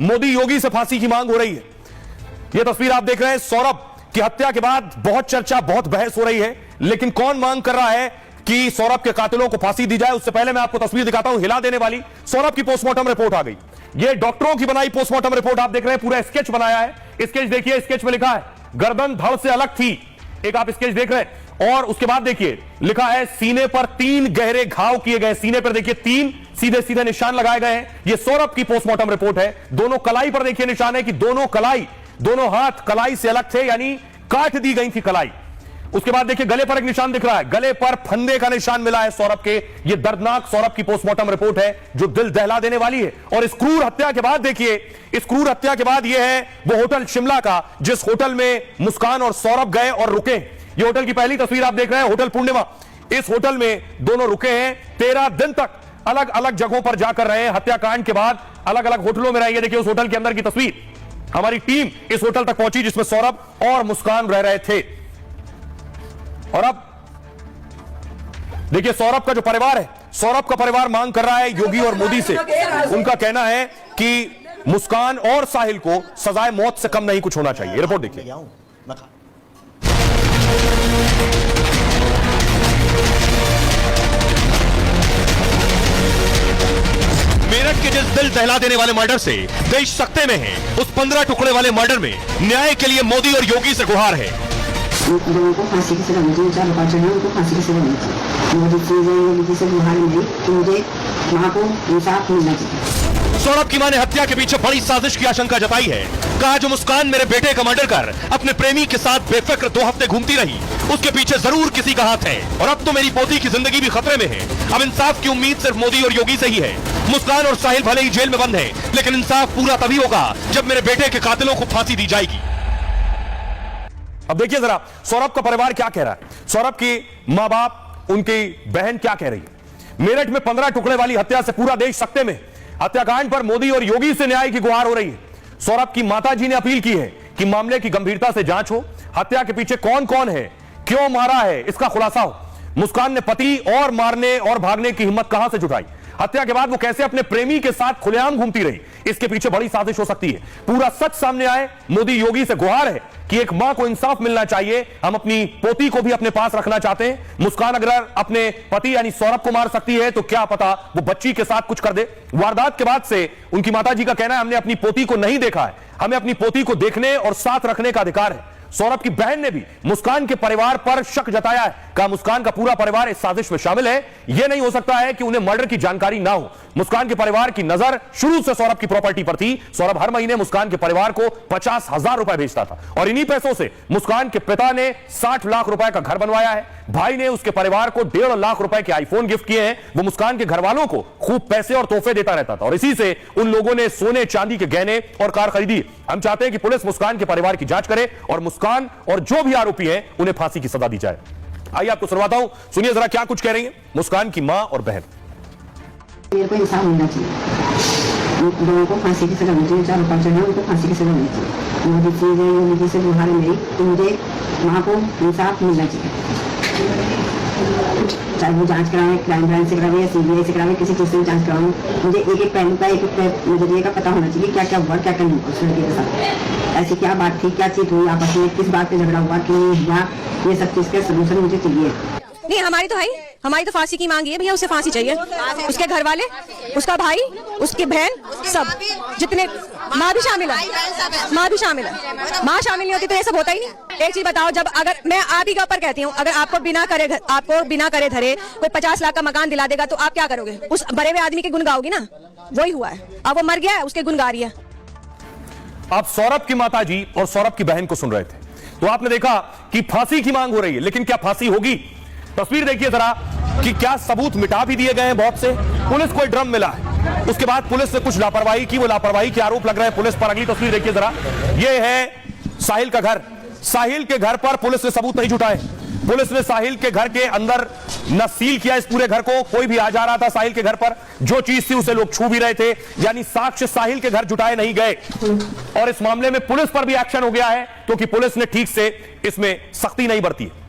मोदी योगी से फांसी की मांग हो रही है। यह तस्वीर आप देख रहे हैं, सौरभ की हत्या के बाद बहुत चर्चा, बहुत बहस हो रही है, लेकिन कौन मांग कर रहा है कि सौरभ के कातिलों को फांसी दी जाए? उससे पहले मैं आपको तस्वीर दिखाता हूं, हिला देने वाली। सौरभ की पोस्टमार्टम रिपोर्ट आ गई। यह डॉक्टरों की बनाई पोस्टमार्टम रिपोर्ट आप देख रहे हैं, पूरा स्केच बनाया है। स्केच देखिए, स्केच में लिखा है गर्दन धड़ से अलग थी, एक आप स्केच देख रहे हैं। और उसके बाद देखिए लिखा है सीने पर 3 गहरे घाव किए गए। सीने पर देखिए 3 सीधे सीधे निशान लगाए गए हैं। यह सौरभ की पोस्टमार्टम रिपोर्ट है। दोनों कलाई पर देखिए निशान है कि दोनों हाथ कलाई से अलग थे, यानी काट दी गई थी कलाई। उसके बाद देखिए गले पर एक निशान दिख रहा है, गले पर फंदे का निशान मिला है सौरभ के। यह दर्दनाक सौरभ की पोस्टमार्टम रिपोर्ट है जो दिल दहला देने वाली है। और इस क्रूर हत्या के बाद देखिए, इस क्रूर हत्या के बाद यह है वो होटल शिमला का जिस होटल में मुस्कान और सौरभ गए और रुके। यह होटल की पहली तस्वीर आप देख रहे हैं, होटल पूर्णिमा। इस होटल में दोनों रुके हैं, 13 दिन तक अलग अलग जगहों पर जाकर रहे। हत्याकांड के बाद अलग अलग होटलों में रहे। देखिए उस होटल के अंदर की तस्वीर। हमारी टीम इस होटल तक पहुंची जिसमें सौरभ और मुस्कान रह रहे थे। और अब देखिए सौरभ का जो परिवार है, सौरभ का परिवार मांग कर रहा है योगी और मोदी से। उनका कहना है कि मुस्कान और साहिल को सजाए मौत से कम नहीं कुछ होना चाहिए। रिपोर्ट देखिए। मेरठ के जिस दिल दहला देने वाले मर्डर से देश सकते में है, उस 15 टुकड़े वाले मर्डर में न्याय के लिए मोदी और योगी से गुहार है। लोगों को फांसी की सजा मुझे 4 5 जन उनको फांसी की सजा मिलनी चाहिए। मोदी योगी से गुहार नहीं कि मुझे मां को इंसाफ मिलना चाहिए। सौरभ की मां ने हत्या के पीछे बड़ी साजिश की आशंका जताई है। कहा जो मुस्कान मेरे बेटे का मर्डर कर अपने प्रेमी के साथ बेफिक्र 2 हफ्ते घूमती रही, उसके पीछे जरूर किसी का हाथ है। और अब तो मेरी पोती की जिंदगी भी खतरे में है। अब इंसाफ की उम्मीद सिर्फ मोदी और योगी से ही है। मुस्कान और साहिल भले ही जेल में बंद है, लेकिन इंसाफ पूरा तभी होगा जब मेरे बेटे के कातिलों को फांसी दी जाएगी। अब देखिए जरा सौरभ का परिवार क्या कह रहा है, सौरभ की मां बाप, उनकी बहन क्या कह रही है। मेरठ में 15 टुकड़े वाली हत्या से पूरा देश सकते में। हत्याकांड पर मोदी और योगी से न्याय की गुहार हो रही है। सौरभ की माताजी ने अपील की है कि मामले की गंभीरता से जांच हो, हत्या के पीछे कौन कौन है, क्यों मारा है, इसका खुलासा हो। मुस्कान ने पति और मारने और भागने की हिम्मत कहां से जुटाई? हत्या के बाद वो कैसे अपने प्रेमी के साथ खुलेआम घूमती रही? इसके पीछे बड़ी साजिश हो सकती है। पूरा सच सामने आए। मोदी योगी से गुहार है कि एक मां को इंसाफ मिलना चाहिए। हम अपनी पोती को भी अपने पास रखना चाहते हैं। मुस्कान अगर अपने पति यानी सौरभ को मार सकती है तो क्या पता वो बच्ची के साथ कुछ कर दे। वारदात के बाद से उनकी माताजी का कहना है हमने अपनी पोती को नहीं देखा है, हमें अपनी पोती को देखने और साथ रखने का अधिकार है। सौरभ की बहन ने भी मुस्कान के परिवार पर शक जताया है। कहा मुस्कान का पूरा परिवार इस साजिश में शामिल है। यह नहीं हो सकता है कि उन्हें मर्डर की जानकारी ना हो। मुस्कान के परिवार की नजर शुरू से सौरभ की प्रॉपर्टी पर थी। सौरभ हर महीने मुस्कान के परिवार को 50,000 रुपए भेजता था और इन्हीं पैसों से मुस्कान के पिता ने 60 लाख रुपए का घर बनवाया है। भाई ने उसके परिवार को 1.5 लाख रुपए के आईफोन गिफ्ट किए हैं। वो मुस्कान के घर वालों को खूब पैसे और तोहफे देता रहता था और इसी से उन लोगों ने सोने चांदी के गहने और कार खरीदी। हम चाहते हैं कि पुलिस मुस्कान के परिवार की जांच करे और मुस्कान और जो भी आरोपी हैं उन्हें फांसी की सजा दी जाए। आइए आपको सुनवाता हूं, सुनिए जरा क्या कुछ कह रही है मुस्कान की मां और बहन। मेरे को इंसाफ मिलना चाहिए। लोगों को फांसी की सजा मुझे 4 5 जन उनको फांसी की सजा मिलनी चाहिए। मोदी से गुहार है मेरी कि मुझे मां को इंसाफ मिलना चाहिए। चाहे वो जांच करावे, क्राइम ब्रांच से करावे या CBI से करावे, किसी चीज से जांच करावे, मुझे एक एक पहलू का, एक एक नजरिए का पता होना चाहिए क्या क्या हुआ, क्या क्या नहीं हुआ उस लड़के के साथ। ऐसी क्या बात थी, क्या चीज हुई आपस में, किस बात पे झगड़ा हुआ, क्यों हुआ, ये सब चीज का सोल्यूशन मुझे चाहिए। नहीं हमारी तो फांसी की मांग है भैया, उसे फांसी चाहिए। उसके घर वाले, उसका भाई, उसकी बहन, सब जितने, माँ भी शामिल है, माँ शामिल नहीं होती तो ये सब होता ही नहीं। एक चीज बताओ, जब अगर मैं आप ही के ऊपर कहती हूँ, अगर आपको बिना करे धरे कोई 50 लाख का मकान दिला देगा तो आप क्या करोगे? उस बड़े हुए आदमी के गुण गाओगी ना। वही हुआ है, अब वो मर गया है, उसके गुण गा रही है। आप सौरभ की माताजी और सौरभ की बहन को सुन रहे थे तो आपने देखा कि फांसी की मांग हो रही है, लेकिन क्या फांसी होगी? तस्वीर देखिए जरा कि क्या सबूत मिटा भी दिए गए हैं बहुत से। पुलिस को ड्रम मिला है, उसके बाद पुलिस ने कुछ लापरवाही की, वो लापरवाही के आरोप लग रहे हैं पुलिस पर। अगली तस्वीर देखिए जरा, ये है साहिल का घर। साहिल के घर पर पुलिस ने सबूत नहीं जुटाए। पुलिस ने साहिल के घर के अंदर न सील किया इस पूरे घर को, कोई भी आ जा रहा था साहिल के घर पर, जो चीज थी उसे लोग छू भी रहे थे, यानी साक्ष्य साहिल के घर जुटाए नहीं गए। और इस मामले में पुलिस पर भी एक्शन हो गया है क्योंकि पुलिस ने ठीक से इसमें सख्ती नहीं बरती है।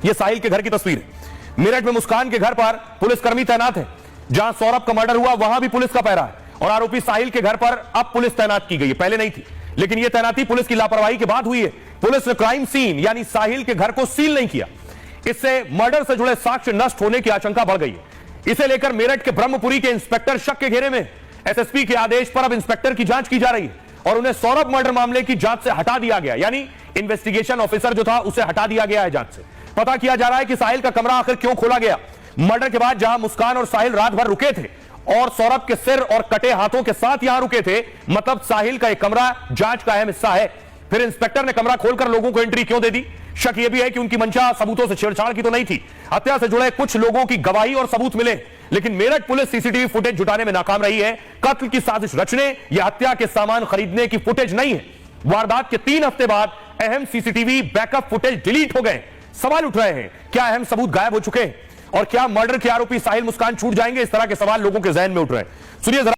यह साहिल के घर की तस्वीर है। मेरठ में मुस्कान के घर पर पुलिसकर्मी तैनात है। जहां सौरभ का मर्डर हुआ वहां भी पुलिस का पहरा है और आरोपी साहिल के घर पर अब पुलिस तैनात की गई है, पहले नहीं थी, लेकिन यह तैनाती पुलिस की लापरवाही के बाद हुई है। पुलिस ने क्राइम सीन यानी साहिल के घर को सील नहीं किया। इससे मर्डर से जुड़े साक्ष्य नष्ट होने की आशंका बढ़ गई है। इसे लेकर मेरठ के ब्रह्मपुरी के इंस्पेक्टर शक के घेरे में। एसएसपी के आदेश पर अब इंस्पेक्टर की जांच की जा रही है और उन्हें सौरभ मर्डर मामले की जांच से हटा दिया गया, यानी इन्वेस्टिगेशन ऑफिसर जो था उसे हटा दिया गया है जांच से। पता किया जा रहा है कि साहिल का कमरा आखिर क्यों खोला गया। मर्डर के बाद जहां मुस्कान और साहिल रात भर रुके थे और सौरभ के सिर और कटे हाथों के साथ यहां रुके थे, मतलब साहिल का एक कमरा जांच का अहम हिस्सा है। फिर इंस्पेक्टर ने कमरा खोलकर लोगों को एंट्री क्यों दे दी? शक यह भी है कि उनकी मंशा सबूतों से छेड़छाड़ की तो नहीं थी। हत्या से जुड़े कुछ लोगों की गवाही और सबूत मिले, लेकिन मेरठ पुलिस सीसीटीवी फुटेज जुटाने में नाकाम रही है। कत्ल की साजिश रचने या हत्या के सामान खरीदने की फुटेज नहीं है। वारदात के 3 हफ्ते बाद अहम सीसीटीवी बैकअप फुटेज डिलीट हो गए। सवाल उठ रहे हैं, क्या अहम सबूत गायब हो चुके हैं और क्या मर्डर के आरोपी साहिल मुस्कान छूट जाएंगे? इस तरह के सवाल लोगों के जहन में उठ रहे हैं। सुनिए जरा।